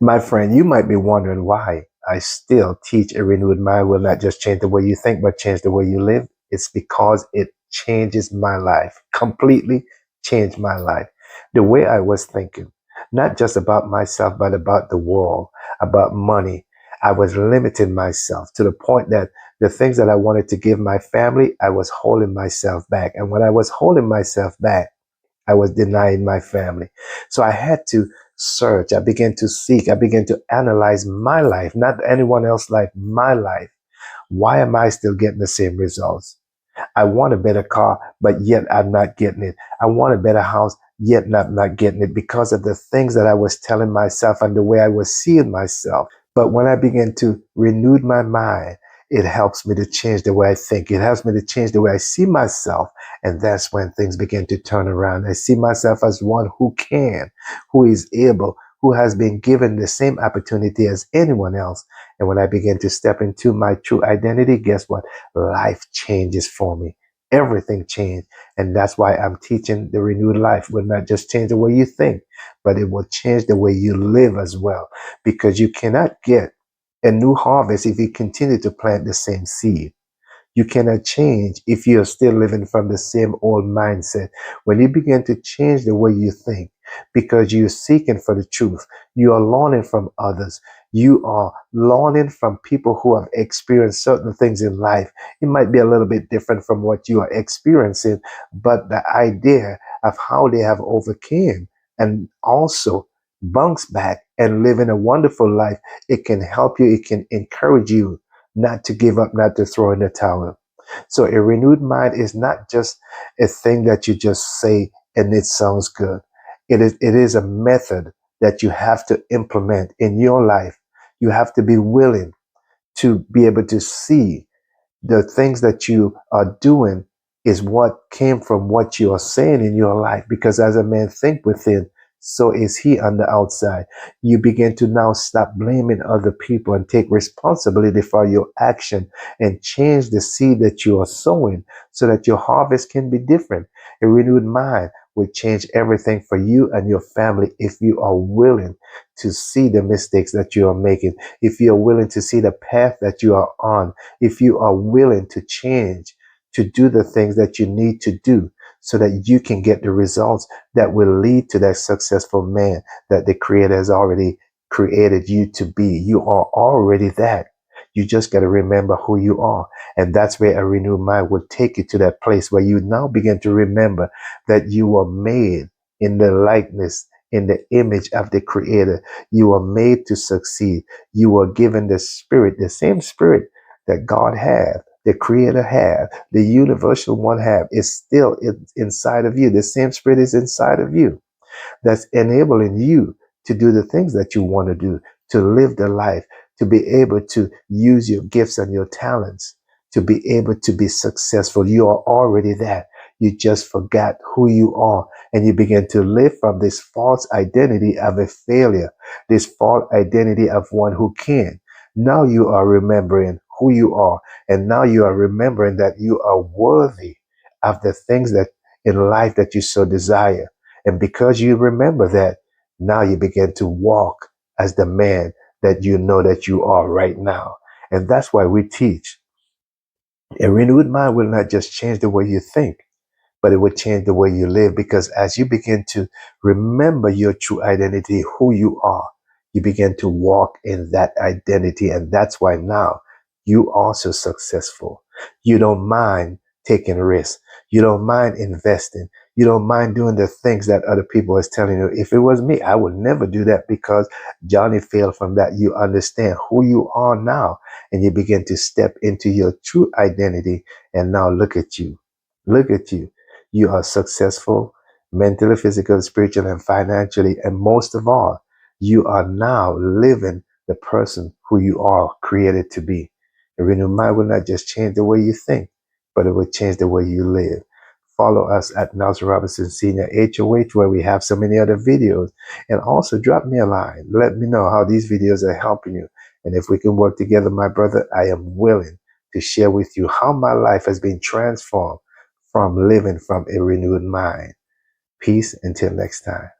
My friend, you might be wondering why I still teach a renewed mind will not just change the way you think, but change the way you live. It's because it changes my life, completely changed my life. The way I was thinking, not just about myself, but about the world, about money. I was limiting myself to the point that the things that I wanted to give my family, I was holding myself back. And when I was holding myself back, I was denying my family. So I had to search. I began to seek. I began to analyze my life, not anyone else's life, my life. Why am I still getting the same results? I want a better car, but yet I'm not getting it. I want a better house, yet not getting it because of the things that I was telling myself and the way I was seeing myself. But when I began to renew my mind, it helps me to change the way I think. It helps me to change the way I see myself. And that's when things begin to turn around. I see myself as one who can, who is able, who has been given the same opportunity as anyone else. And when I begin to step into my true identity, guess what? Life changes for me. Everything changed. And that's why I'm teaching the renewed life will not just change the way you think, but it will change the way you live as well. Because you cannot get a new harvest if you continue to plant the same seed. You cannot change if you're still living from the same old mindset. When you begin to change the way you think, because you're seeking for the truth, you are learning from others. You are learning from people who have experienced certain things in life. It might be a little bit different from what you are experiencing, but the idea of how they have overcame and also bounce back and living a wonderful life, it can help you, it can encourage you not to give up, not to throw in the towel. So a renewed mind is not just a thing that you just say and it sounds good. It is a method that you have to implement in your life. You have to be willing to be able to see the things that you are doing is what came from what you are saying in your life. Because as a man think within, so is he on the outside. You begin to now stop blaming other people and take responsibility for your action and change the seed that you are sowing so that your harvest can be different. A renewed mind will change everything for you and your family if you are willing to see the mistakes that you are making, if you are willing to see the path that you are on, if you are willing to change, to do the things that you need to do so that you can get the results that will lead to that successful man that the Creator has already created you to be. You are already that. You just got to remember who you are. And that's where a renewed mind will take you to that place where you now begin to remember that you were made in the likeness, in the image of the Creator. You were made to succeed. You were given the Spirit, the same Spirit that God had, the Creator had, the universal one have, is still inside of you. The same Spirit is inside of you that's enabling you to do the things that you want to do, to live the life, to be able to use your gifts and your talents, to be able to be successful. You are already that. You just forgot who you are and you begin to live from this false identity of a failure, this false identity of one who can. Now you are remembering who you are, and now you are remembering that you are worthy of the things that in life that you so desire. And because you remember that, now you begin to walk as the man that you know that you are right now. And that's why we teach. A renewed mind will not just change the way you think, but it will change the way you live. Because as you begin to remember your true identity, who you are, you begin to walk in that identity. And that's why now you are so successful. You don't mind taking risks. You don't mind investing. You don't mind doing the things that other people is telling you. If it was me, I would never do that because Johnny failed from that. You understand who you are now and you begin to step into your true identity. And now look at you. Look at you. You are successful mentally, physically, spiritually, and financially. And most of all, you are now living the person who you are created to be. A renewed mind will not just change the way you think, but it will change the way you live. Follow us at Nelson Robinson Senior HOH, where we have so many other videos. And also drop me a line. Let me know how these videos are helping you. And if we can work together, my brother, I am willing to share with you how my life has been transformed from living from a renewed mind. Peace until next time.